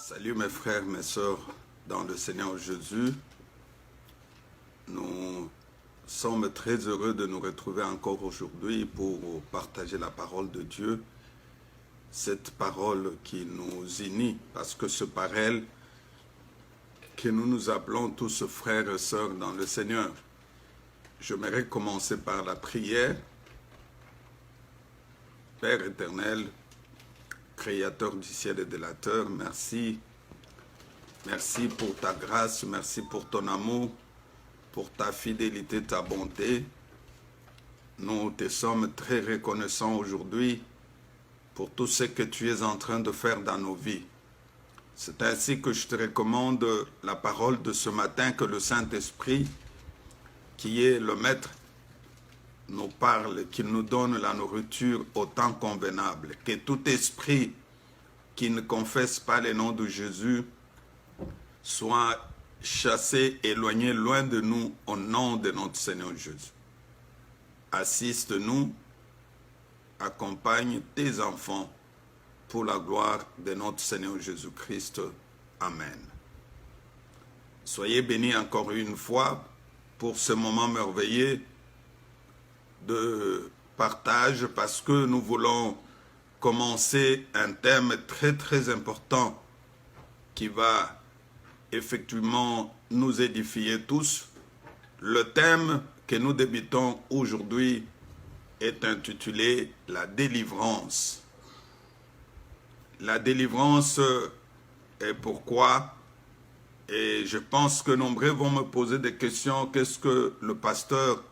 Salut mes frères, mes sœurs dans le Seigneur Jésus. Nous sommes très heureux de nous retrouver encore aujourd'hui pour partager la parole de Dieu. Cette parole qui nous unit, parce que c'est par elle que nous nous appelons tous frères et sœurs dans le Seigneur. J'aimerais commencer par la prière. Père éternel, Créateur du ciel et de la terre, merci. Merci pour ta grâce, merci pour ton amour, pour ta fidélité, ta bonté. Nous te sommes très reconnaissants aujourd'hui pour tout ce que tu es en train de faire dans nos vies. C'est ainsi que je te recommande la parole de ce matin, que le Saint-Esprit, qui est le Maître, nous parle, qu'il nous donne la nourriture au temps convenable. Que tout esprit qui ne confesse pas le nom de Jésus soit chassé, éloigné, loin de nous, au nom de notre Seigneur Jésus. Assiste-nous, accompagne tes enfants pour la gloire de notre Seigneur Jésus-Christ. Amen. Soyez bénis encore une fois pour ce moment merveilleux de partage, parce que nous voulons commencer un thème très important qui va effectivement nous édifier tous. Le thème que nous débutons aujourd'hui est intitulé « La délivrance ». La délivrance est pourquoi, et je pense que nombreux vont me poser des questions. Qu'est-ce que le pasteur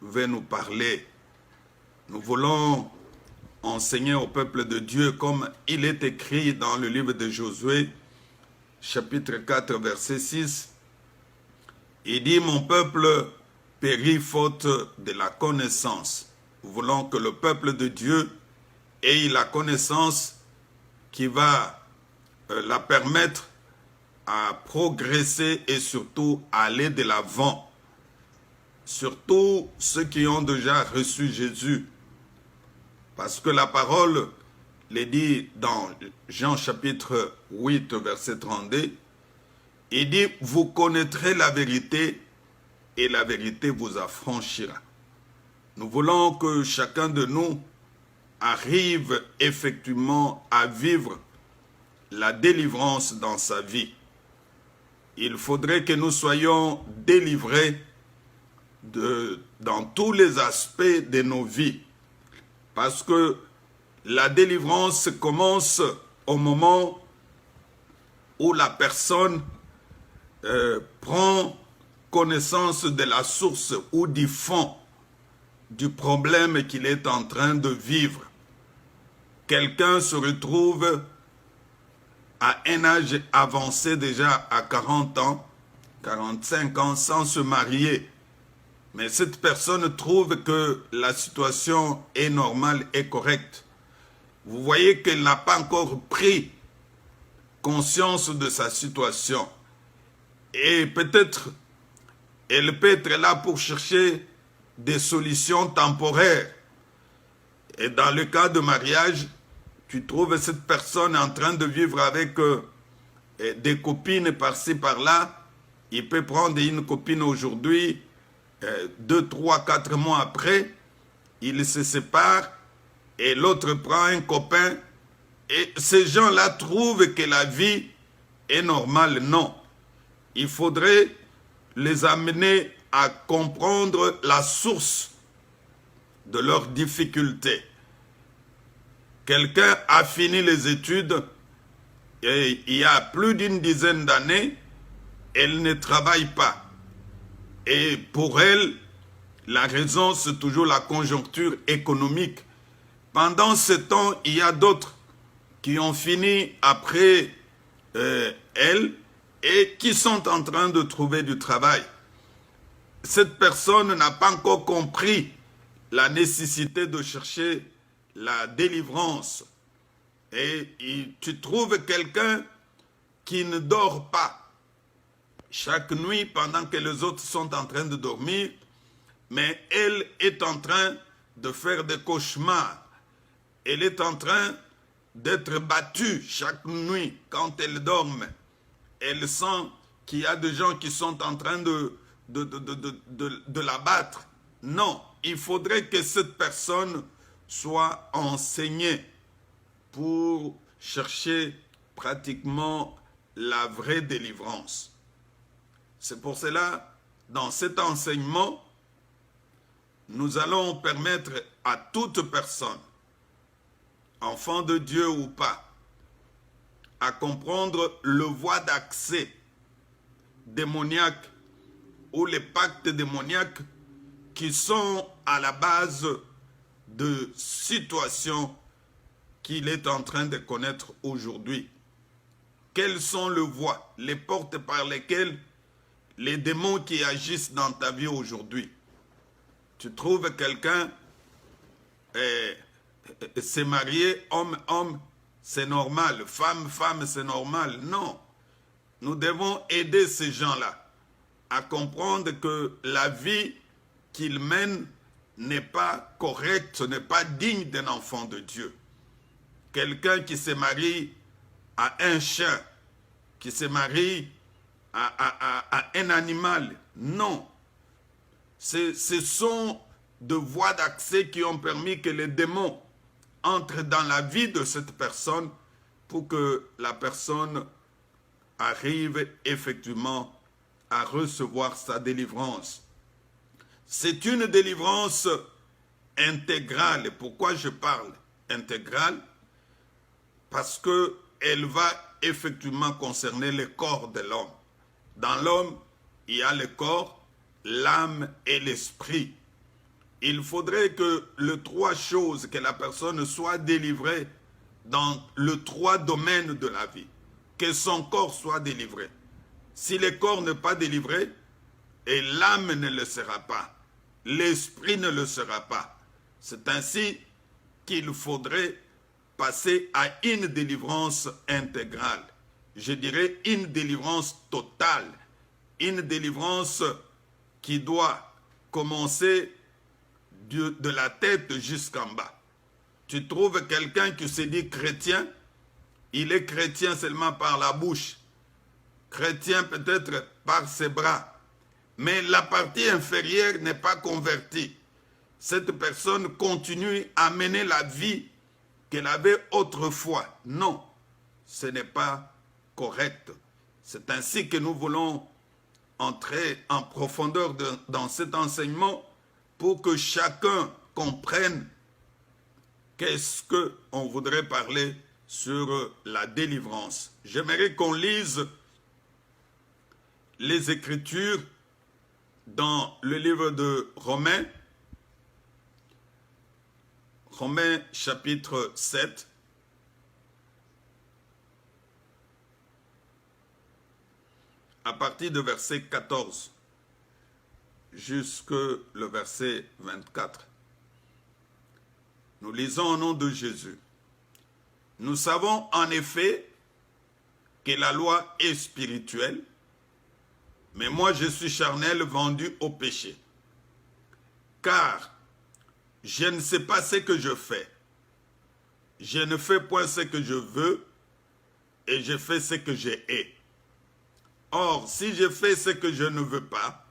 veut nous parler? Nous voulons enseigner au peuple de Dieu comme il est écrit dans le livre de Josué, chapitre 4, verset 6. Il dit « Mon peuple périt faute de la connaissance ». Nous voulons que le peuple de Dieu ait la connaissance qui va la permettre à progresser et surtout à aller de l'avant. Surtout ceux qui ont déjà reçu Jésus. Parce que la parole le dit dans Jean chapitre 8, verset 32, il dit « Vous connaîtrez la vérité et la vérité vous affranchira ». Nous voulons que chacun de nous arrive effectivement à vivre la délivrance dans sa vie. Il faudrait que nous soyons délivrés dans tous les aspects de nos vies. Parce que la délivrance commence au moment où la personne prend connaissance de la source ou du fond du problème qu'il est en train de vivre. Quelqu'un se retrouve à un âge avancé, déjà à 40 ans, 45 ans, sans se marier. Mais cette personne trouve que la situation est normale et correcte. Vous voyez qu'elle n'a pas encore pris conscience de sa situation. Et peut-être, elle peut être là pour chercher des solutions temporaires. Et dans le cas de mariage, tu trouves cette personne en train de vivre avec des copines par-ci, par-là. Il peut prendre une copine aujourd'hui, 2, 3, 4 mois après, ils se séparent et l'autre prend un copain. Et ces gens-là trouvent que la vie est normale. Non. Il faudrait les amener à comprendre la source de leurs difficultés. Quelqu'un a fini les études et il y a plus d'une dizaine d'années, elle ne travaille pas. Et pour elle, la raison, c'est toujours la conjoncture économique. Pendant ce temps, il y a d'autres qui ont fini après elle et qui sont en train de trouver du travail. Cette personne n'a pas encore compris la nécessité de chercher la délivrance. Et tu trouves quelqu'un qui ne dort pas chaque nuit pendant que les autres sont en train de dormir, mais elle est en train de faire des cauchemars. Elle est en train d'être battue chaque nuit quand elle dorme. Elle sent qu'il y a des gens qui sont en train de la battre. Non, il faudrait que cette personne soit enseignée pour chercher pratiquement la vraie délivrance. C'est pour cela, dans cet enseignement, nous allons permettre à toute personne, enfant de Dieu ou pas, à comprendre le voie d'accès démoniaque ou les pactes démoniaques qui sont à la base de situations qu'il est en train de connaître aujourd'hui. Quelles sont les voies, les portes par lesquelles les démons qui agissent dans ta vie aujourd'hui? Tu trouves quelqu'un s'est marié, homme, c'est normal, femme, c'est normal. Non, nous devons aider ces gens-là à comprendre que la vie qu'ils mènent n'est pas correcte, ce n'est pas digne d'un enfant de Dieu. Quelqu'un qui se marie à un chien, qui se marie à un animal, non. Ce sont de voies d'accès qui ont permis que les démons entrent dans la vie de cette personne pour que la personne arrive effectivement à recevoir sa délivrance. C'est une délivrance intégrale. Pourquoi je parle intégrale? Parce qu'elle va effectivement concerner le corps de l'homme. Dans l'homme, il y a le corps, l'âme et l'esprit. Il faudrait que les trois choses, que la personne soit délivrée dans les trois domaines de la vie. Que son corps soit délivré. Si le corps n'est pas délivré, et l'âme ne le sera pas, l'esprit ne le sera pas. C'est ainsi qu'il faudrait passer à une délivrance intégrale. Je dirais une délivrance totale. Une délivrance qui doit commencer de la tête jusqu'en bas. Tu trouves quelqu'un qui se dit chrétien, il est chrétien seulement par la bouche, chrétien peut-être par ses bras, mais la partie inférieure n'est pas convertie. Cette personne continue à mener la vie qu'elle avait autrefois. Non, ce n'est pas correct. C'est ainsi que nous voulons entrer en profondeur dans cet enseignement pour que chacun comprenne qu'est-ce qu'on voudrait parler sur la délivrance. J'aimerais qu'on lise les Écritures dans le livre de Romains, Romains chapitre 7, à partir de verset 14 jusque le verset 24. Nous lisons au nom de Jésus. Nous savons en effet que la loi est spirituelle, mais moi je suis charnel, vendu au péché. Car je ne sais pas ce que je fais. Je ne fais point ce que je veux, et je fais ce que je hais. Or, si je fais ce que je ne veux pas,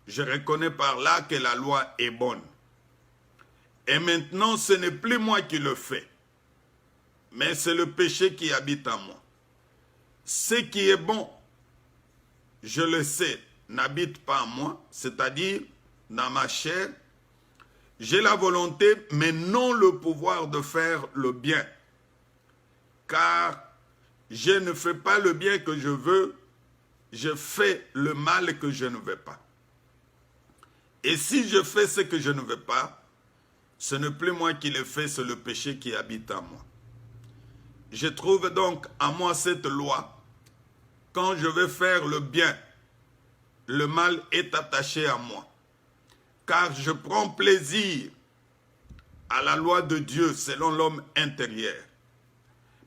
je reconnais par là que la loi est bonne. Et maintenant, ce n'est plus moi qui le fais, mais c'est le péché qui habite en moi. Ce qui est bon, je le sais, n'habite pas en moi, c'est-à-dire dans ma chair. J'ai la volonté, mais non le pouvoir de faire le bien. Car je ne fais pas le bien que je veux, je fais le mal que je ne veux pas. Et si je fais ce que je ne veux pas, ce n'est plus moi qui le fais, c'est le péché qui habite en moi. Je trouve donc en moi cette loi. Quand je vais faire le bien, le mal est attaché à moi. Car je prends plaisir à la loi de Dieu selon l'homme intérieur.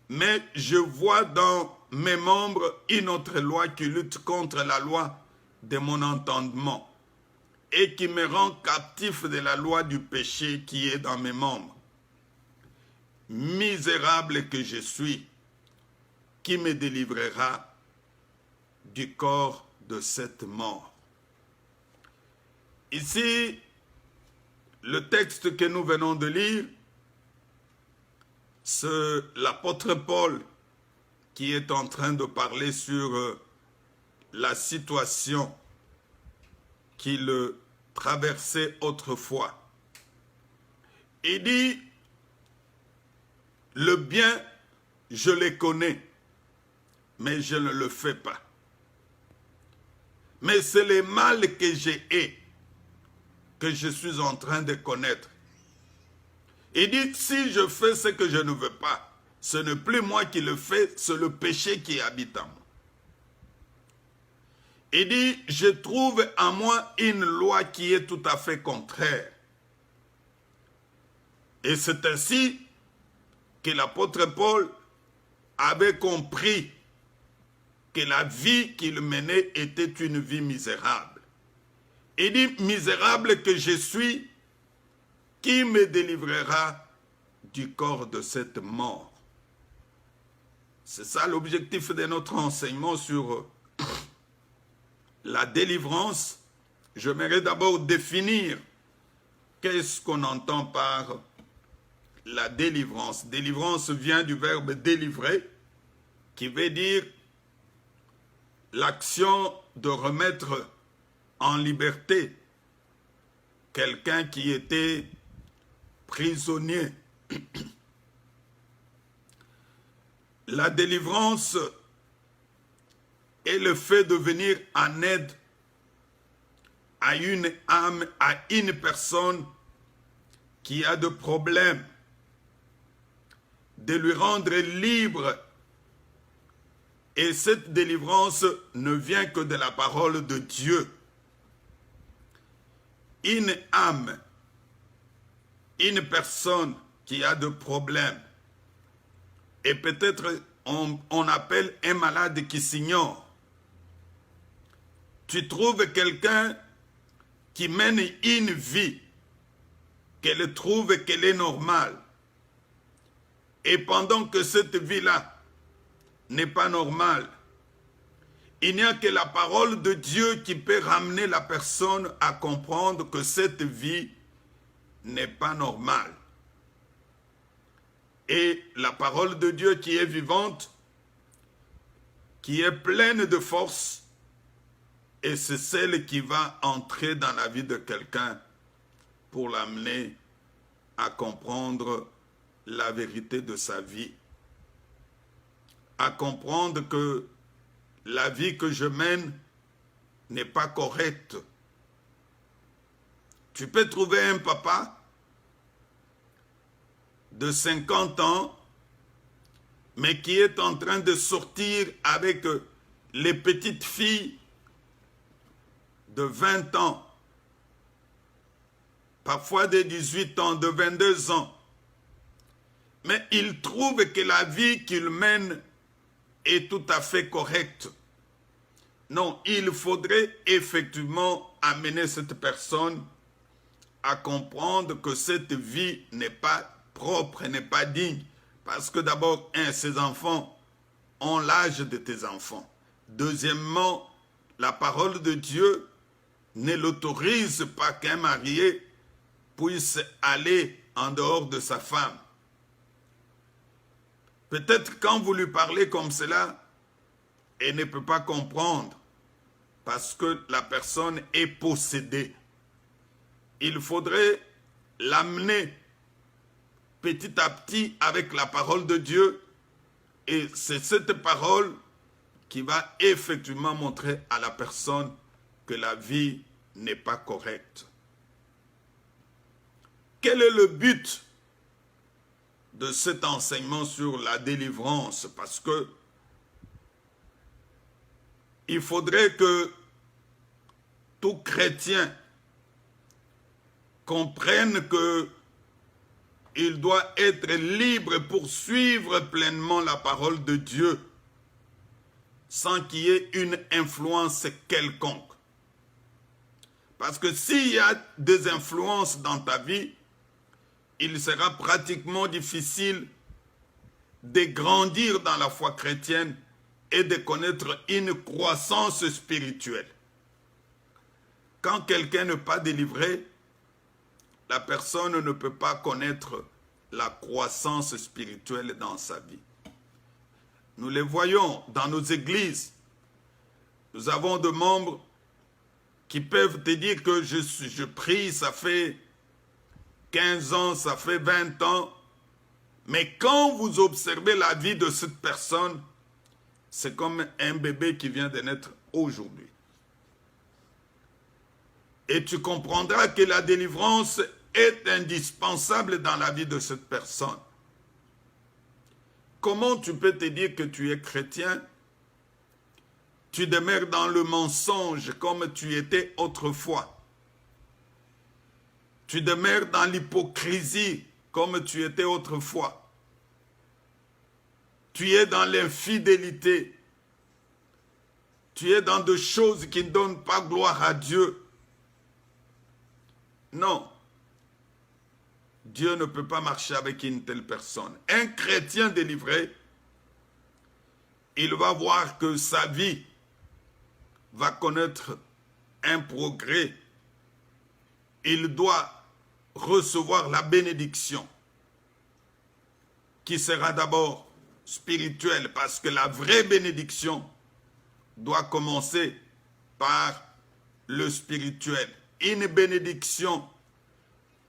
Mais je vois dans mes membres une autre loi qui lutte contre la loi de mon entendement et qui me rend captif de la loi du péché qui est dans mes membres. misérable que je suis, qui me délivrera du corps de cette mort. Ici, le texte que nous venons de lire, c'est l'apôtre Paul qui est en train de parler sur la situation qu'il traversait autrefois. Il dit, le bien, je le connais, mais je ne le fais pas. Mais c'est le mal que j'ai que je suis en train de connaître. Il dit, si je fais ce que je ne veux pas, ce n'est plus moi qui le fais, c'est le péché qui habite en moi. Il dit, je trouve en moi une loi qui est tout à fait contraire. Et c'est ainsi que l'apôtre Paul avait compris que la vie qu'il menait était une vie misérable. Il dit, misérable que je suis, qui me délivrera du corps de cette mort? C'est ça l'objectif de notre enseignement sur la délivrance. J'aimerais d'abord définir qu'est-ce qu'on entend par la délivrance. Délivrance vient du verbe délivrer, qui veut dire l'action de remettre en liberté quelqu'un qui était prisonnier. La délivrance est le fait de venir en aide à une âme, à une personne qui a des problèmes, de lui rendre libre. Et cette délivrance ne vient que de la parole de Dieu. Une âme, une personne qui a des problèmes, et peut-être on appelle un malade qui s'ignore. Tu trouves quelqu'un qui mène une vie qu'elle trouve qu'elle est normale. Et pendant que cette vie-là n'est pas normale, il n'y a que la parole de Dieu qui peut ramener la personne à comprendre que cette vie n'est pas normale. Et la parole de Dieu qui est vivante, qui est pleine de force, et c'est celle qui va entrer dans la vie de quelqu'un pour l'amener à comprendre la vérité de sa vie, à comprendre que la vie que je mène n'est pas correcte. Tu peux trouver un papa de 50 ans, mais qui est en train de sortir avec les petites filles de 20 ans, parfois de 18 ans, de 22 ans. Mais il trouve que la vie qu'il mène est tout à fait correcte. Non, il faudrait effectivement amener cette personne à comprendre que cette vie n'est pas propre, n'est pas digne. Parce que d'abord, ses enfants ont l'âge de tes enfants. Deuxièmement, la parole de Dieu ne l'autorise pas qu'un marié puisse aller en dehors de sa femme. Peut-être quand vous lui parlez comme cela, elle ne peut pas comprendre parce que la personne est possédée. Il faudrait l'amener petit à petit avec la parole de Dieu, et c'est cette parole qui va effectivement montrer à la personne que la vie n'est pas correcte. Quel est le but de cet enseignement sur la délivrance? Parce que il faudrait que tout chrétien comprenne que il doit être libre pour suivre pleinement la parole de Dieu sans qu'il y ait une influence quelconque. Parce que s'il y a des influences dans ta vie, il sera pratiquement difficile de grandir dans la foi chrétienne et de connaître une croissance spirituelle. Quand quelqu'un n'est pas délivré, la personne ne peut pas connaître la croissance spirituelle dans sa vie. Nous les voyons dans nos églises. Nous avons des membres qui peuvent te dire que je prie, ça fait 15 ans, ça fait 20 ans. Mais quand vous observez la vie de cette personne, c'est comme un bébé qui vient de naître aujourd'hui. Et tu comprendras que la délivrance est indispensable dans la vie de cette personne. Comment tu peux te dire que tu es chrétien? Tu demeures dans le mensonge comme tu étais autrefois. Tu demeures dans l'hypocrisie comme tu étais autrefois. Tu es dans l'infidélité. Tu es dans des choses qui ne donnent pas gloire à Dieu. Non. Dieu ne peut pas marcher avec une telle personne. Un chrétien délivré, il va voir que sa vie va connaître un progrès. Il doit recevoir la bénédiction qui sera d'abord spirituelle parce que la vraie bénédiction doit commencer par le spirituel. Une bénédiction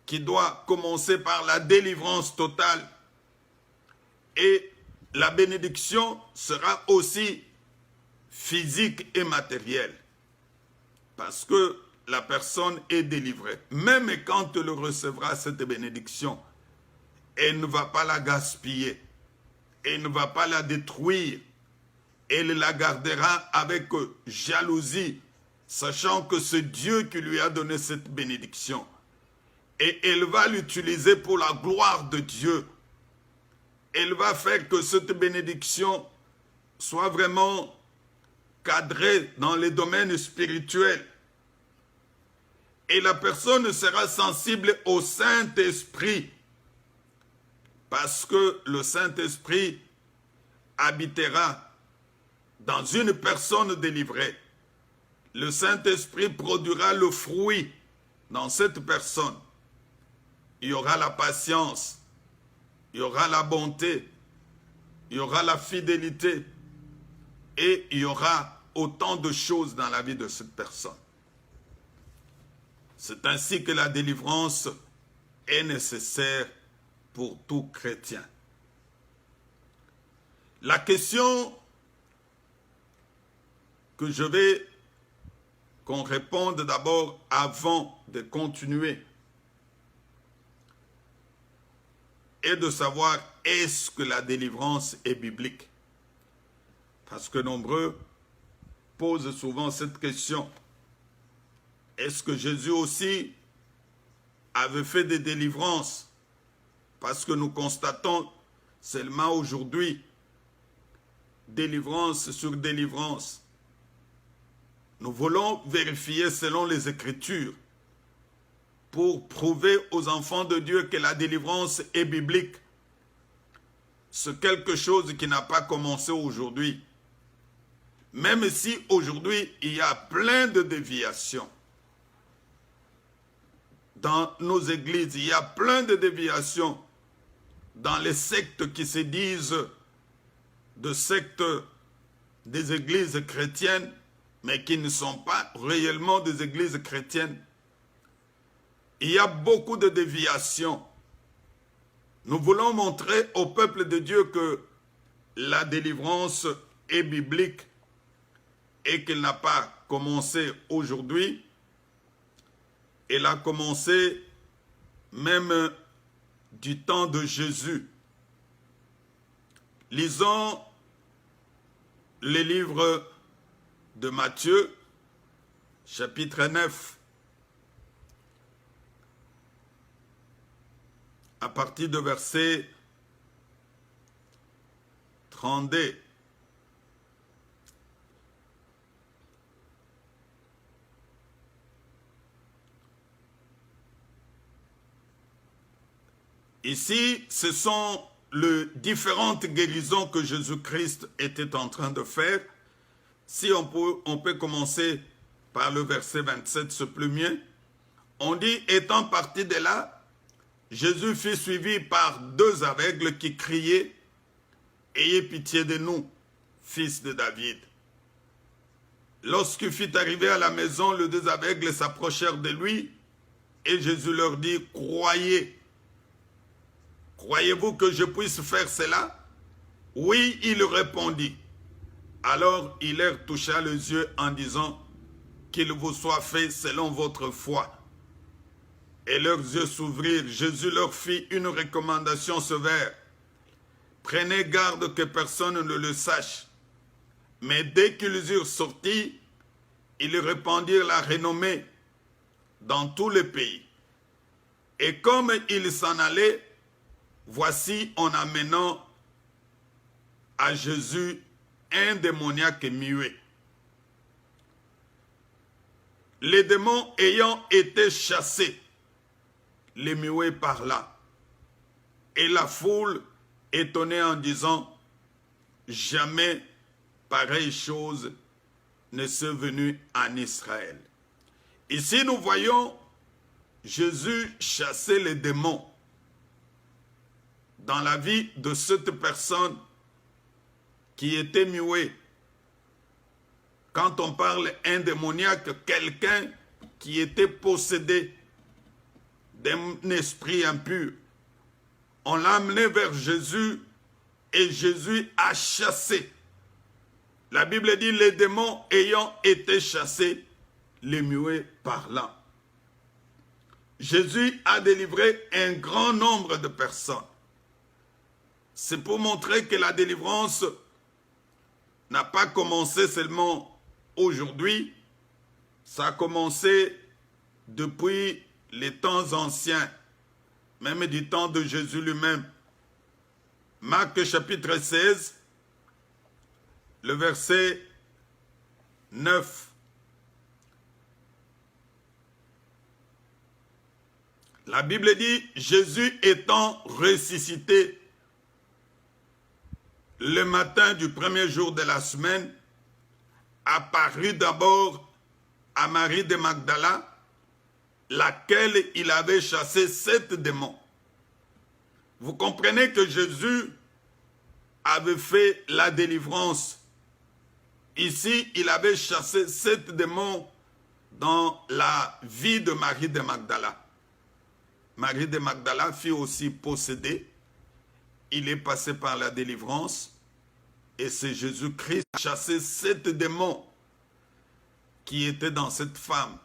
qui doit commencer par la délivrance totale. Et la bénédiction sera aussi physique et matérielle. Parce que la personne est délivrée. Même quand elle recevra cette bénédiction, elle ne va pas la gaspiller. Elle ne va pas la détruire. Elle la gardera avec jalousie, sachant que c'est Dieu qui lui a donné cette bénédiction. Et elle va l'utiliser pour la gloire de Dieu. Elle va faire que cette bénédiction soit vraiment cadrée dans les domaines spirituels. Et la personne sera sensible au Saint-Esprit. Parce que le Saint-Esprit habitera dans une personne délivrée. Le Saint-Esprit produira le fruit dans cette personne. Il y aura la patience, il y aura la bonté, il y aura la fidélité et il y aura autant de choses dans la vie de cette personne. C'est ainsi que la délivrance est nécessaire pour tout chrétien. La question que je vais qu'on réponde d'abord avant de continuer est de savoir est-ce que la délivrance est biblique? Parce que nombreux posent souvent cette question. Est-ce que Jésus aussi avait fait des délivrances? Parce que nous constatons seulement aujourd'hui délivrance sur délivrance. Nous voulons vérifier selon les Écritures pour prouver aux enfants de Dieu que la délivrance est biblique. C'est quelque chose qui n'a pas commencé aujourd'hui. Même si aujourd'hui il y a plein de déviations. Dans nos églises, il y a plein de déviations. Dans les sectes qui se disent de sectes des églises chrétiennes, mais qui ne sont pas réellement des églises chrétiennes. Il y a beaucoup de déviations. Nous voulons montrer au peuple de Dieu que la délivrance est biblique et qu'elle n'a pas commencé aujourd'hui. Elle a commencé même du temps de Jésus. Lisons les livres de Matthieu, chapitre 9, à partir de verset 32. Ici, ce sont les différentes guérisons que Jésus-Christ était en train de faire. Si on peut commencer par le verset 27, ce premier. On dit, étant parti de là, Jésus fut suivi par 2 aveugles qui criaient, « Ayez pitié de nous, fils de David. » Lorsqu'il fut arrivé à la maison, les 2 aveugles s'approchèrent de lui et Jésus leur dit, « Croyez. Croyez-vous que je puisse faire cela? » Oui, il répondit. Alors il leur toucha les yeux en disant, « Qu'il vous soit fait selon votre foi. » Et leurs yeux s'ouvrirent. Jésus leur fit une recommandation sévère. « Prenez garde que personne ne le sache. » Mais dès qu'ils eurent sorti, ils répandirent la renommée dans tout le pays. Et comme ils s'en allaient, voici en amenant à Jésus un démoniaque muet. Les démons ayant été chassés, les muets par là. Et la foule étonnée en disant, jamais pareille chose ne s'est venue en Israël. Ici, nous voyons Jésus chasser les démons dans la vie de cette personne qui était muet. Quand on parle d'un démoniaque, quelqu'un qui était possédé d'un esprit impur, on l'a amené vers Jésus et Jésus a chassé. La Bible dit, les démons ayant été chassés, les muets parlant. Jésus a délivré un grand nombre de personnes. C'est pour montrer que la délivrance n'a pas commencé seulement aujourd'hui, ça a commencé depuis les temps anciens, même du temps de Jésus lui-même. Marc chapitre 16, le verset 9. La Bible dit, Jésus étant ressuscité le matin du premier jour de la semaine, apparut d'abord à Marie de Magdala, laquelle il avait chassé 7 démons. Vous comprenez que Jésus avait fait la délivrance. Ici, il avait chassé 7 démons dans la vie de Marie de Magdala. Marie de Magdala fut aussi possédée. Il est passé par la délivrance. Et c'est Jésus-Christ qui a chassé 7 démons qui étaient dans cette femme.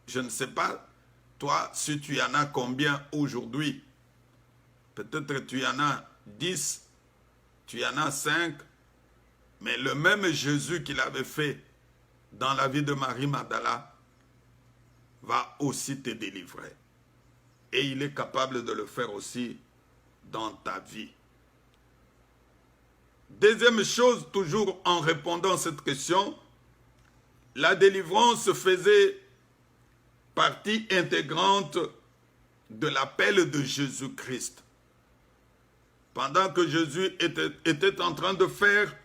Je ne sais pas, toi, si tu en as combien aujourd'hui. Peut-être tu en as 10, tu en as 5. Mais le même Jésus qu'il avait fait dans la vie de Marie Magdala va aussi te délivrer. Et il est capable de le faire aussi dans ta vie. Deuxième chose, toujours en répondant à cette question, la délivrance faisait partie intégrante de l'appel de Jésus-Christ. Pendant que Jésus était en train de faire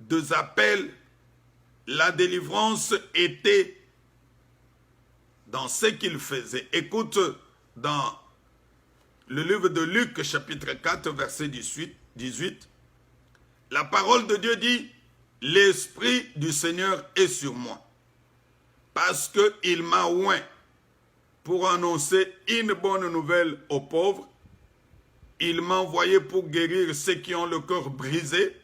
des appels, la délivrance était dans ce qu'il faisait. Écoute, dans le livre de Luc, chapitre 4, verset 18, la parole de Dieu dit, « L'Esprit du Seigneur est sur moi, parce qu'il m'a oint pour annoncer une bonne nouvelle aux pauvres. Il m'a envoyé pour guérir ceux qui ont le cœur brisé,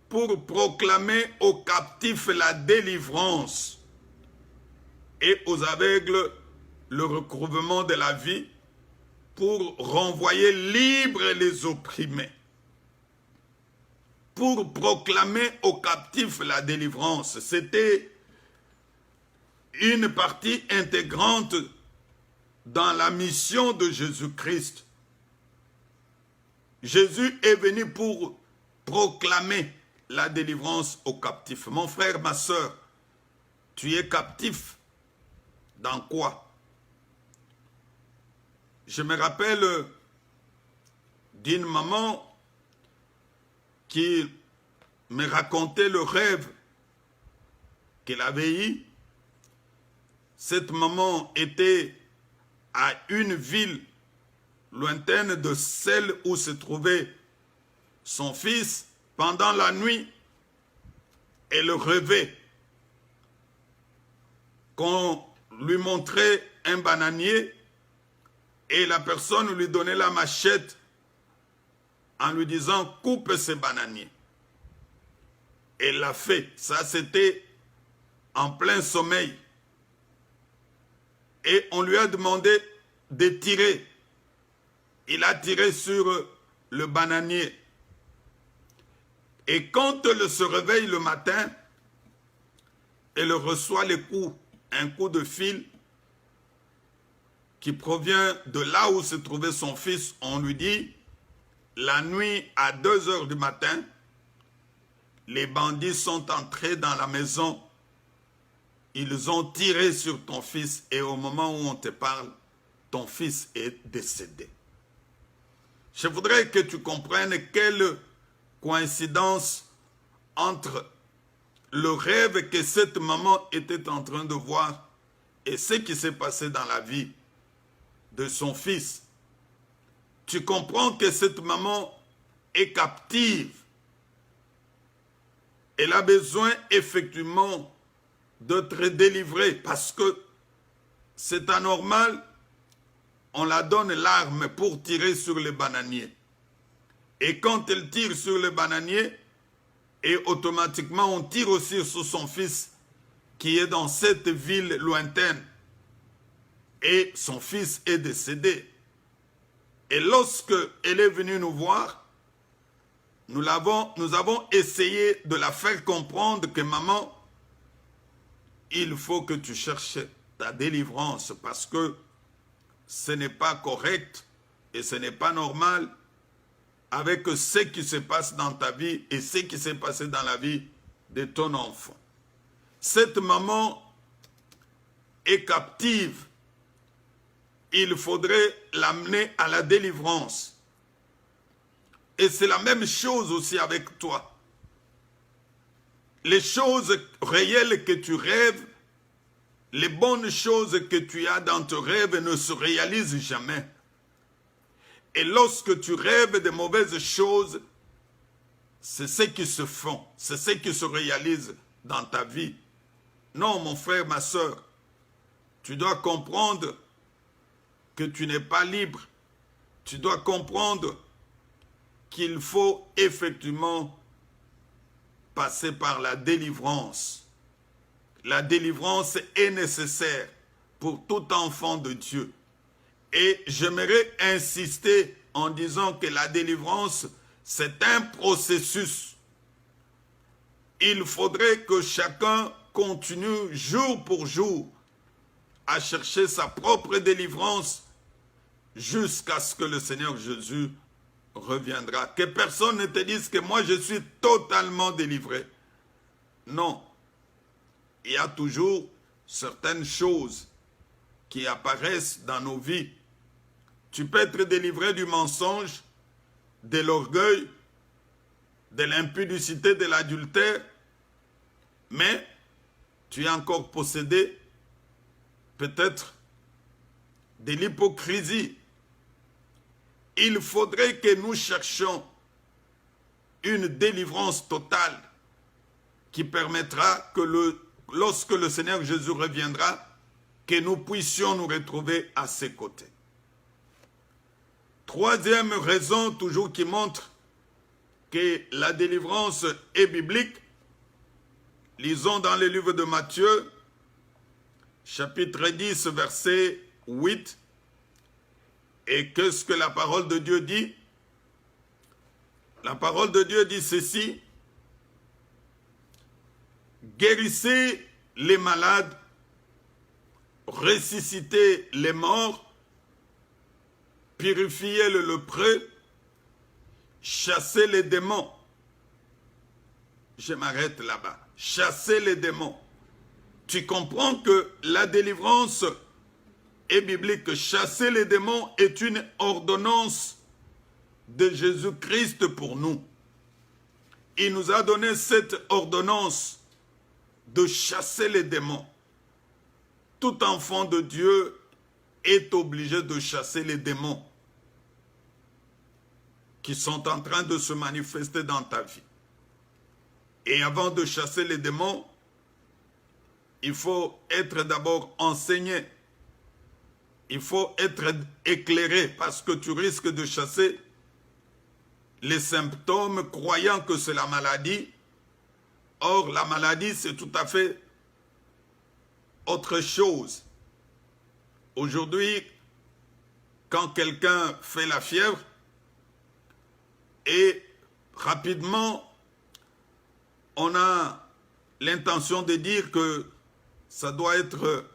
pour proclamer aux captifs la délivrance et aux aveugles le recouvrement de la vie, pour renvoyer libres les opprimés, pour proclamer aux captifs la délivrance. » C'était une partie intégrante dans la mission de Jésus-Christ. Jésus est venu pour proclamer la délivrance aux captifs. Mon frère, ma soeur, tu es captif dans quoi? Je me rappelle d'une maman qui me racontait le rêve qu'elle avait eu. Cette maman était à une ville lointaine de celle où se trouvait son fils. Pendant la nuit, elle rêvait qu'on lui montrait un bananier et la personne lui donnait la machette en lui disant « coupe ce bananier ». Elle l'a fait. Ça, c'était en plein sommeil. Et on lui a demandé de tirer. Il a tiré sur le bananier. Et quand elle se réveille le matin, elle reçoit un coup de fil qui provient de là où se trouvait son fils. On lui dit, la nuit à 2 heures du matin, les bandits sont entrés dans la maison. Ils ont tiré sur ton fils et au moment où on te parle, ton fils est décédé. Je voudrais que tu comprennes quelle coïncidence entre le rêve que cette maman était en train de voir et ce qui s'est passé dans la vie de son fils. Tu comprends que cette maman est captive. Elle a besoin effectivement d'être délivrée parce que c'est anormal. On la donne l'arme pour tirer sur le bananier. Et quand elle tire sur le bananier, et automatiquement on tire aussi sur son fils qui est dans cette ville lointaine. Et son fils est décédé. Et lorsque elle est venue nous voir, nous avons essayé de la faire comprendre que maman, il faut que tu cherches ta délivrance parce que ce n'est pas correct et ce n'est pas normal avec ce qui se passe dans ta vie et ce qui s'est passé dans la vie de ton enfant. Cette maman est captive. Il faudrait l'amener à la délivrance. Et c'est la même chose aussi avec toi. Les choses réelles que tu rêves, les bonnes choses que tu as dans tes rêves ne se réalisent jamais. Et lorsque tu rêves de mauvaises choses, c'est ce qui se font, c'est ce qui se réalise dans ta vie. Non, mon frère, ma soeur, tu dois comprendre que tu n'es pas libre. Tu dois comprendre qu'il faut effectivement passer par la délivrance. La délivrance est nécessaire pour tout enfant de Dieu. Et j'aimerais insister en disant que la délivrance, c'est un processus. Il faudrait que chacun continue jour pour jour à chercher sa propre délivrance jusqu'à ce que le Seigneur Jésus reviendra. Que personne ne te dise que moi je suis totalement délivré. Non. Il y a toujours certaines choses qui apparaissent dans nos vies. Tu peux être délivré du mensonge, de l'orgueil, de l'impudicité, de l'adultère, mais tu es encore possédé peut-être de l'hypocrisie. Il faudrait que nous cherchions une délivrance totale qui permettra que lorsque le Seigneur Jésus reviendra, que nous puissions nous retrouver à ses côtés. Troisième raison, toujours qui montre que la délivrance est biblique, lisons dans le livre de Matthieu, chapitre 10, verset 8. Et qu'est-ce que la parole de Dieu dit? La parole de Dieu dit ceci: guérissez les malades, ressuscitez les morts, purifiez le lépreux, chassez les démons. Je m'arrête là-bas. Chassez les démons. Tu comprends que la délivrance est biblique. Chasser les démons est une ordonnance de Jésus-Christ pour nous. Il nous a donné cette ordonnance de chasser les démons. Tout enfant de Dieu est obligé de chasser les démons qui sont en train de se manifester dans ta vie. Et avant de chasser les démons, il faut être d'abord enseigné. Il faut être éclairé parce que tu risques de chasser les symptômes croyant que c'est la maladie. Or, la maladie, c'est tout à fait autre chose. Aujourd'hui, quand quelqu'un fait la fièvre, et rapidement, on a l'intention de dire que ça doit être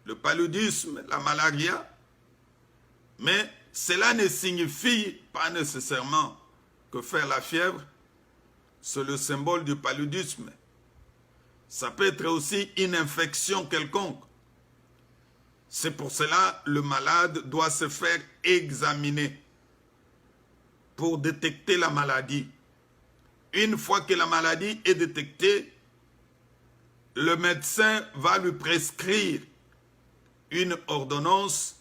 le paludisme, la malaria, mais cela ne signifie pas nécessairement que faire la fièvre, c'est le symbole du paludisme. Ça peut être aussi une infection quelconque. C'est pour cela que le malade doit se faire examiner pour détecter la maladie. Une fois que la maladie est détectée, le médecin va lui prescrire une ordonnance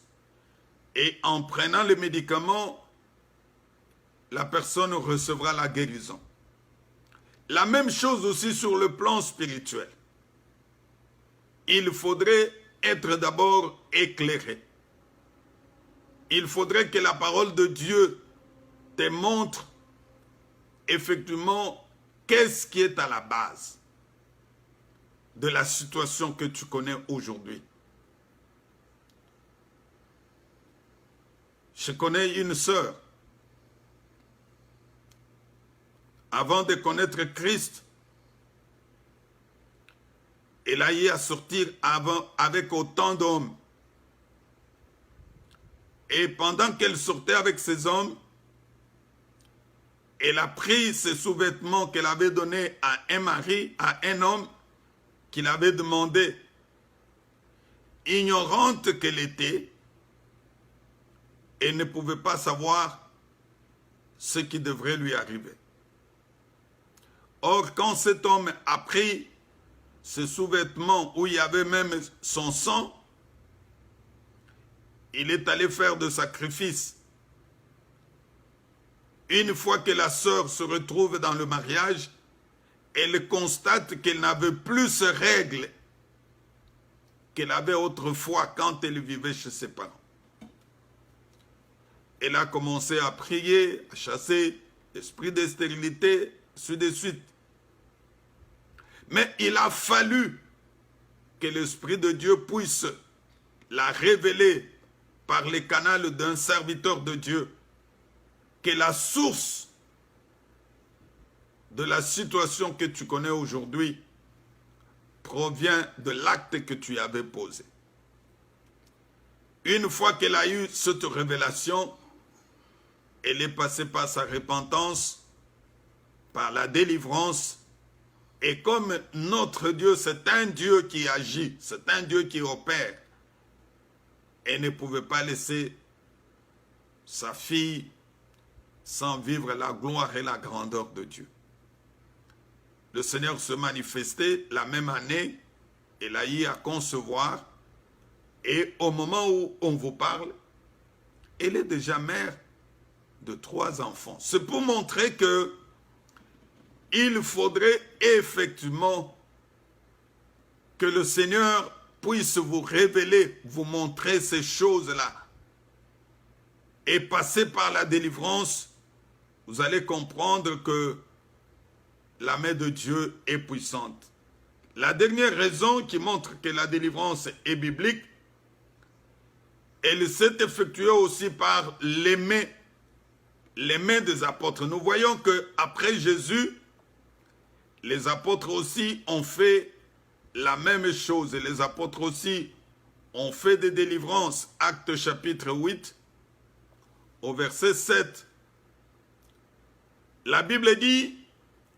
et en prenant les médicaments, la personne recevra la guérison. La même chose aussi sur le plan spirituel. Il faudrait être d'abord éclairé. Il faudrait que la parole de Dieu te montre effectivement qu'est-ce qui est à la base de la situation que tu connais aujourd'hui. Je connais une sœur. Avant de connaître Christ, elle a eu à sortir avec autant d'hommes. Et pendant qu'elle sortait avec ces hommes, elle a pris ses sous-vêtements qu'elle avait donnés à un mari, à un homme, qu'il avait demandé. Ignorante qu'elle était, elle ne pouvait pas savoir ce qui devrait lui arriver. Or, quand cet homme a pris ses sous-vêtements où il y avait même son sang, il est allé faire de sacrifice. Une fois que la sœur se retrouve dans le mariage, elle constate qu'elle n'avait plus ces règles qu'elle avait autrefois quand elle vivait chez ses parents. Elle a commencé à prier, à chasser l'esprit de stérilité, ainsi de suite. Mais il a fallu que l'Esprit de Dieu puisse la révéler par les canaux d'un serviteur de Dieu, que la source de la situation que tu connais aujourd'hui provient de l'acte que tu avais posé. Une fois qu'elle a eu cette révélation, elle est passée par sa repentance, par la délivrance. Et comme notre Dieu, c'est un Dieu qui agit, c'est un Dieu qui opère, elle ne pouvait pas laisser sa fille sans vivre la gloire et la grandeur de Dieu. Le Seigneur se manifestait la même année, elle a eu à concevoir, et au moment où on vous parle, elle est déjà mère de 3 enfants. C'est pour montrer que il faudrait effectivement que le Seigneur puisse vous révéler, vous montrer ces choses-là. Et passer par la délivrance, vous allez comprendre que la main de Dieu est puissante. La dernière raison qui montre que la délivrance est biblique, elle s'est effectuée aussi par les mains des apôtres. Nous voyons qu'après Jésus, les apôtres aussi ont fait la même chose. Et les apôtres aussi ont fait des délivrances. Actes chapitre 8, au verset 7. La Bible dit,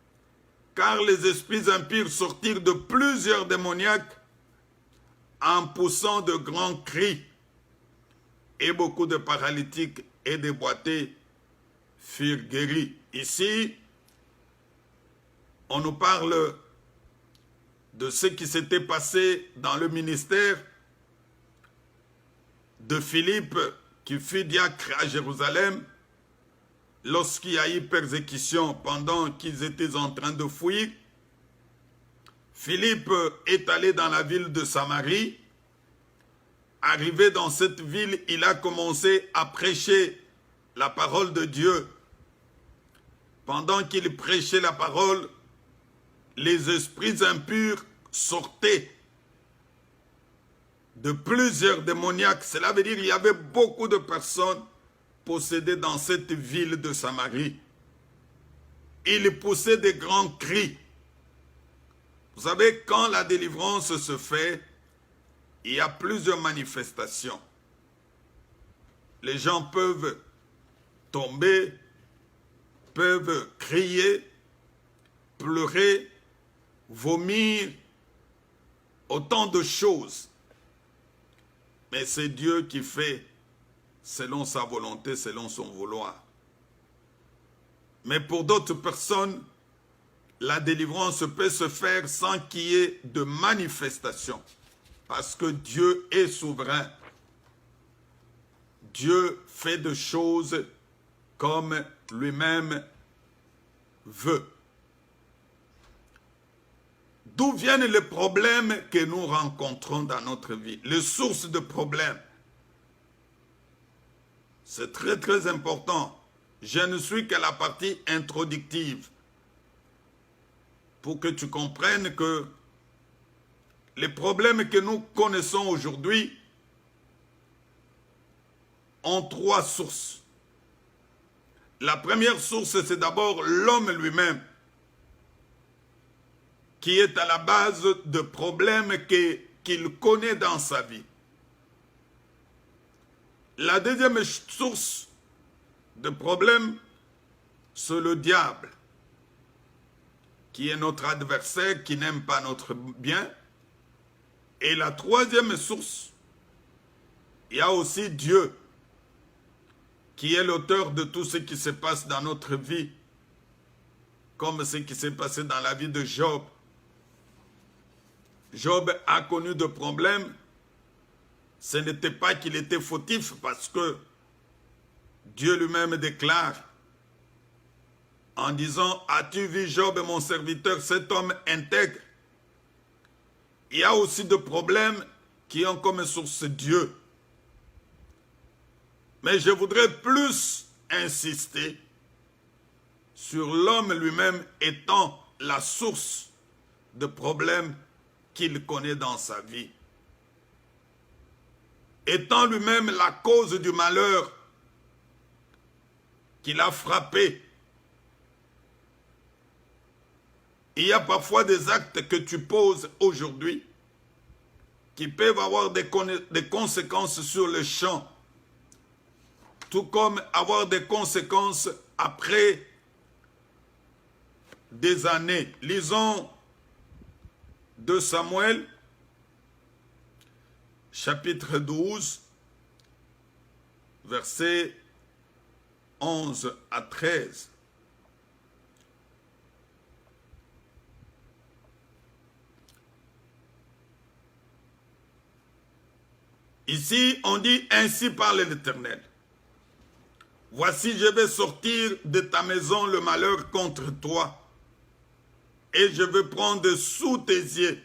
« Car les esprits impurs sortirent de plusieurs démoniaques en poussant de grands cris, et beaucoup de paralytiques et de boités furent guéris. Ici, on nous parle de ce qui s'était passé dans le ministère de Philippe, qui fut diacre à Jérusalem, lorsqu'il y a eu persécution pendant qu'ils étaient en train de fuir. Philippe est allé dans la ville de Samarie. Arrivé dans cette ville, il a commencé à prêcher la parole de Dieu. Pendant qu'il prêchait la parole, les esprits impurs sortaient de plusieurs démoniaques. Cela veut dire qu'il y avait beaucoup de personnes possédées dans cette ville de Samarie. Ils poussaient des grands cris. Vous savez, quand la délivrance se fait, il y a plusieurs manifestations. Les gens peuvent tomber, peuvent crier, pleurer, vomir, autant de choses. Mais c'est Dieu qui fait selon sa volonté, selon son vouloir. Mais pour d'autres personnes, la délivrance peut se faire sans qu'il y ait de manifestation. Parce que Dieu est souverain. Dieu fait des choses comme lui-même veut. D'où viennent les problèmes que nous rencontrons dans notre vie? Les sources de problèmes. C'est très très important. Je ne suis qu'à la partie introductive. Pour que tu comprennes que les problèmes que nous connaissons aujourd'hui ont trois sources. La première source, c'est d'abord l'homme lui-même, qui est à la base de problèmes qu'il connaît dans sa vie. La deuxième source de problèmes, c'est le diable, qui est notre adversaire, qui n'aime pas notre bien. Et la troisième source, il y a aussi Dieu, qui est l'auteur de tout ce qui se passe dans notre vie, comme ce qui s'est passé dans la vie de Job. Job a connu de problèmes. Ce n'était pas qu'il était fautif, parce que Dieu lui-même déclare en disant « As-tu vu Job, mon serviteur, cet homme intègre ?» Il y a aussi des problèmes qui ont comme source Dieu. Mais je voudrais plus insister sur l'homme lui-même étant la source de problèmes qu'il connaît dans sa vie. Étant lui-même la cause du malheur qu'il a frappé. Il y a parfois des actes que tu poses aujourd'hui qui peuvent avoir des conséquences sur le champ, tout comme avoir des conséquences après des années. Lisons 2 Samuel, chapitre 12, versets 11 à 13. Ici, on dit « Ainsi parle l'Éternel. Voici, je vais sortir de ta maison le malheur contre toi, et je vais prendre sous tes yeux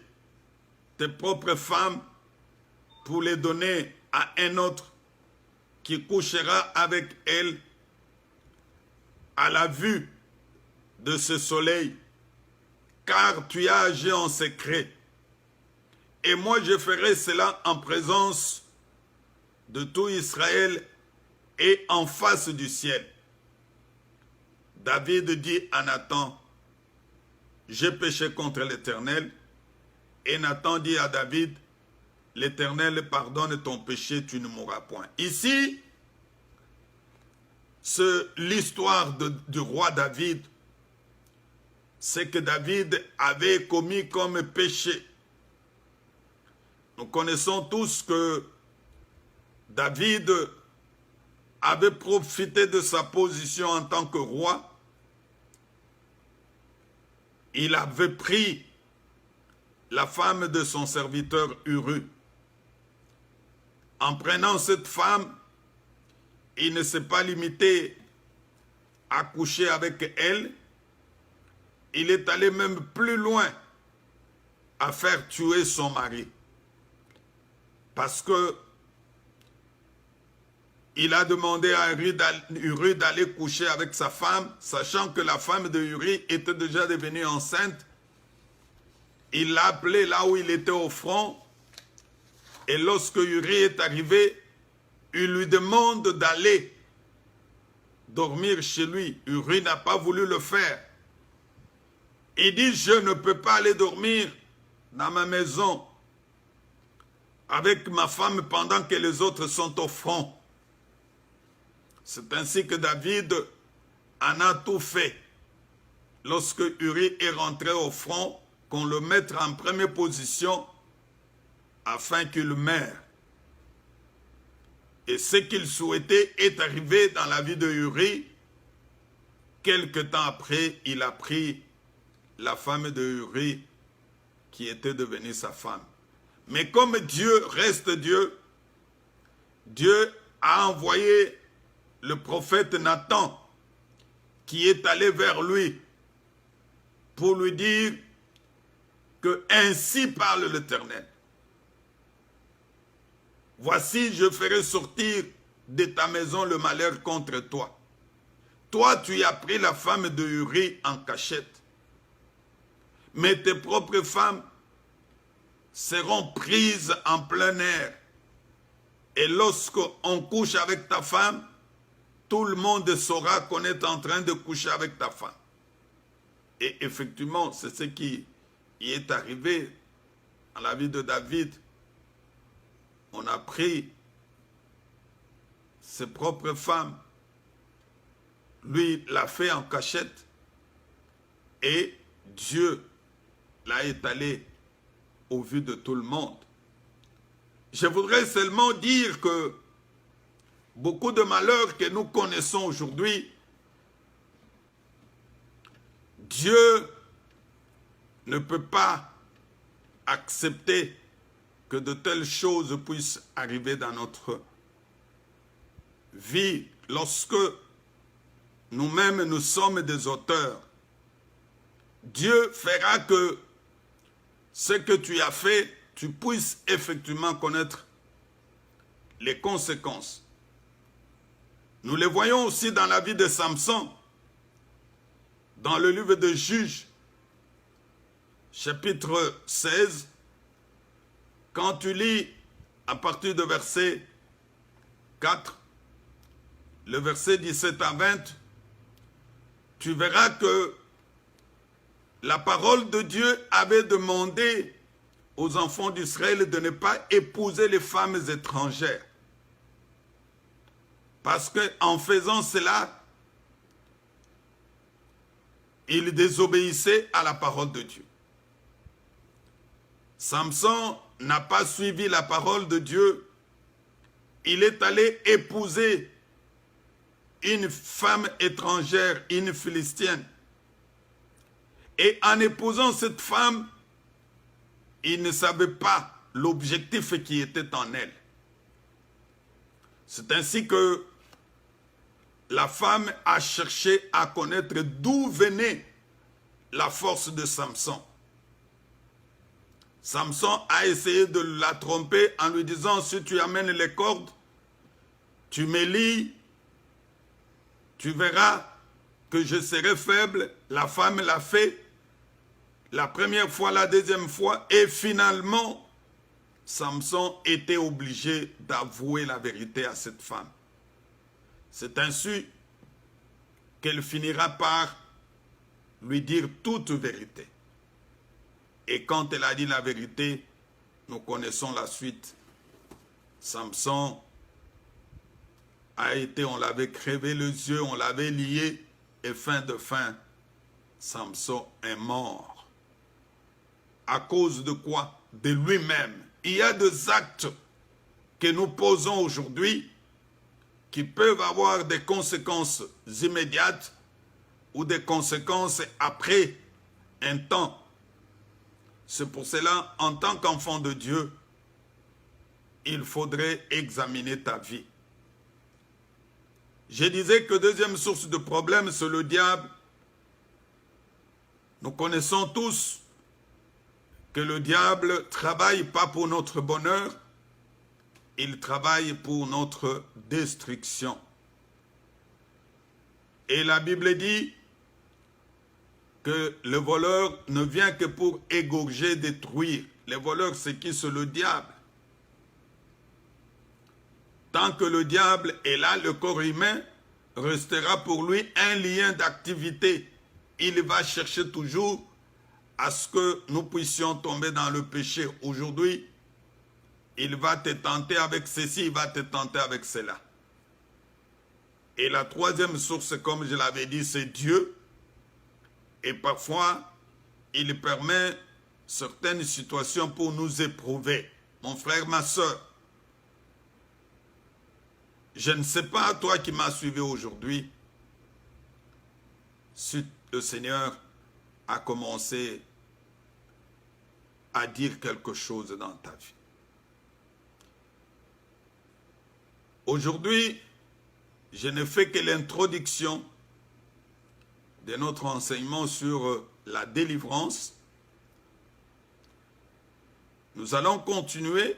tes propres femmes pour les donner à un autre qui couchera avec elles à la vue de ce soleil, car tu as agi en secret. Et moi je ferai cela en présence de tout Israël et en face du ciel. » David dit à Nathan, « J'ai péché contre l'Éternel. » Et Nathan dit à David, « L'Éternel pardonne ton péché, tu ne mourras point. » Ici, c'est l'histoire du roi David. C'est que David avait commis comme péché. Nous connaissons tous que David avait profité de sa position en tant que roi. Il avait pris la femme de son serviteur Uri. En prenant cette femme, il ne s'est pas limité à coucher avec elle. Il est allé même plus loin à faire tuer son mari. Parce que il a demandé à Uri d'aller coucher avec sa femme, sachant que la femme de Uri était déjà devenue enceinte. Il l'a appelé là où il était au front. Et lorsque Uri est arrivé, il lui demande d'aller dormir chez lui. Uri n'a pas voulu le faire. Il dit, je ne peux pas aller dormir dans ma maison avec ma femme pendant que les autres sont au front. C'est ainsi que David en a tout fait. Lorsque Uri est rentré au front, qu'on le mette en première position afin qu'il meure. Et ce qu'il souhaitait est arrivé dans la vie de Uri. Quelque temps après, il a pris la femme de Uri qui était devenue sa femme. Mais comme Dieu reste Dieu, Dieu a envoyé le prophète Nathan qui est allé vers lui pour lui dire que ainsi parle l'Éternel. Voici, je ferai sortir de ta maison le malheur contre toi. Toi, tu as pris la femme de Uri en cachette. Mais tes propres femmes seront prises en plein air. Et lorsqu'on couche avec ta femme, tout le monde saura qu'on est en train de coucher avec ta femme. Et effectivement, c'est ce qui y est arrivé dans la vie de David. On a pris ses propres femmes. Lui l'a fait en cachette. Et Dieu l'a étalé au vu de tout le monde. Je voudrais seulement dire que beaucoup de malheurs que nous connaissons aujourd'hui, Dieu ne peut pas accepter que de telles choses puissent arriver dans notre vie lorsque nous-mêmes nous sommes des auteurs. Dieu fera que ce que tu as fait, tu puisses effectivement connaître les conséquences. Nous les voyons aussi dans la vie de Samson, dans le livre de Juges, chapitre 16, quand tu lis à partir de verset 4, le verset 17 à 20, tu verras que la parole de Dieu avait demandé aux enfants d'Israël de ne pas épouser les femmes étrangères. Parce qu'en faisant cela, ils désobéissaient à la parole de Dieu. Samson n'a pas suivi la parole de Dieu. Il est allé épouser une femme étrangère, une Philistine. Et en épousant cette femme, il ne savait pas l'objectif qui était en elle. C'est ainsi que la femme a cherché à connaître d'où venait la force de Samson. Samson a essayé de la tromper en lui disant, si tu amènes les cordes, tu me lis, tu verras que je serai faible. La femme l'a fait la première fois, la deuxième fois, et finalement, Samson était obligé d'avouer la vérité à cette femme. C'est ainsi qu'elle finira par lui dire toute vérité. Et quand elle a dit la vérité, nous connaissons la suite. Samson a été, on l'avait crevé les yeux, on l'avait lié, et fin de fin, Samson est mort. À cause de quoi? De lui-même. Il y a des actes que nous posons aujourd'hui qui peuvent avoir des conséquences immédiates ou des conséquences après un temps. C'est pour cela, en tant qu'enfant de Dieu, il faudrait examiner ta vie. Je disais que deuxième source de problème, c'est le diable. Nous connaissons tous que le diable ne travaille pas pour notre bonheur, il travaille pour notre destruction. Et la Bible dit que le voleur ne vient que pour égorger, détruire. Le voleur, c'est qui? C'est le diable. Tant que le diable est là, le corps humain restera pour lui un lien d'activité. Il va chercher toujours à ce que nous puissions tomber dans le péché. Aujourd'hui, il va te tenter avec ceci, il va te tenter avec cela. Et la troisième source, comme je l'avais dit, c'est Dieu. Et parfois, il permet certaines situations pour nous éprouver. Mon frère, ma soeur, je ne sais pas, toi qui m'as suivi aujourd'hui, si le Seigneur a commencé à dire quelque chose dans ta vie. Aujourd'hui, je ne fais que l'introduction de notre enseignement sur la délivrance. Nous allons continuer.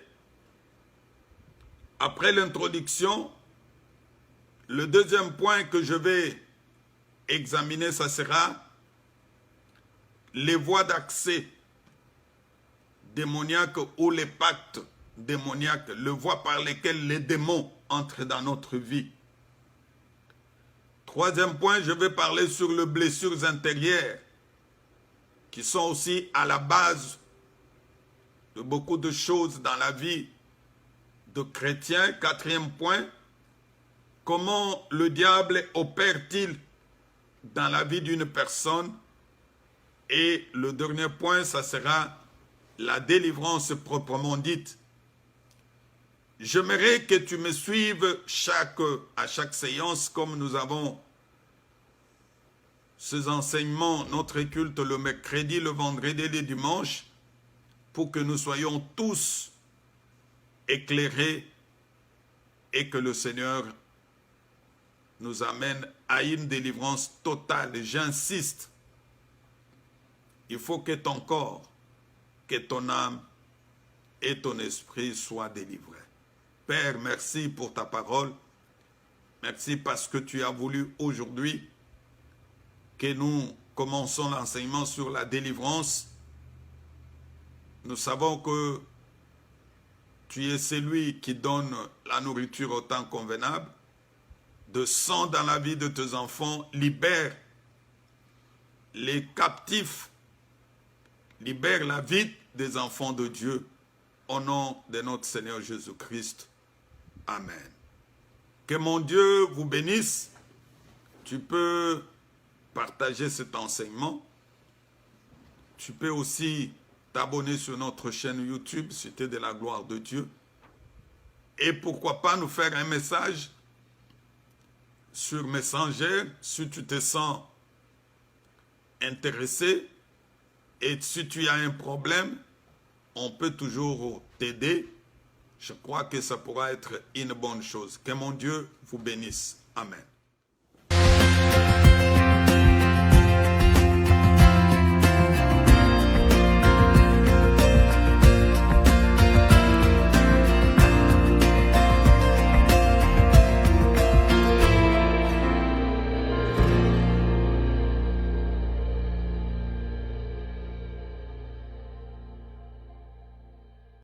Après l'introduction, le deuxième point que je vais examiner, ça sera les voies d'accès démoniaques ou les pactes démoniaques, les voies par lesquelles les démons entrent dans notre vie. Troisième point, je vais parler sur les blessures intérieures qui sont aussi à la base de beaucoup de choses dans la vie de chrétiens. Quatrième point, comment le diable opère-t-il dans la vie d'une personne? Et le dernier point, ça sera la délivrance proprement dite. J'aimerais que tu me suives à chaque séance, comme nous avons ces enseignements, notre culte le mercredi, le vendredi et le dimanche, pour que nous soyons tous éclairés et que le Seigneur nous amène à une délivrance totale. J'insiste, il faut que ton corps, que ton âme et ton esprit soient délivrés. Père, merci pour ta parole. Merci parce que tu as voulu aujourd'hui que nous commençons l'enseignement sur la délivrance. Nous savons que tu es celui qui donne la nourriture au temps convenable. Descends dans la vie de tes enfants, libère les captifs, libère la vie des enfants de Dieu. Au nom de notre Seigneur Jésus-Christ. Amen. Que mon Dieu vous bénisse. Tu peux partager cet enseignement. Tu peux aussi t'abonner sur notre chaîne YouTube, Cité de la gloire de Dieu. Et pourquoi pas nous faire un message sur Messenger si tu te sens intéressé et si tu as un problème, on peut toujours t'aider. Je crois que ça pourra être une bonne chose. Que mon Dieu vous bénisse. Amen.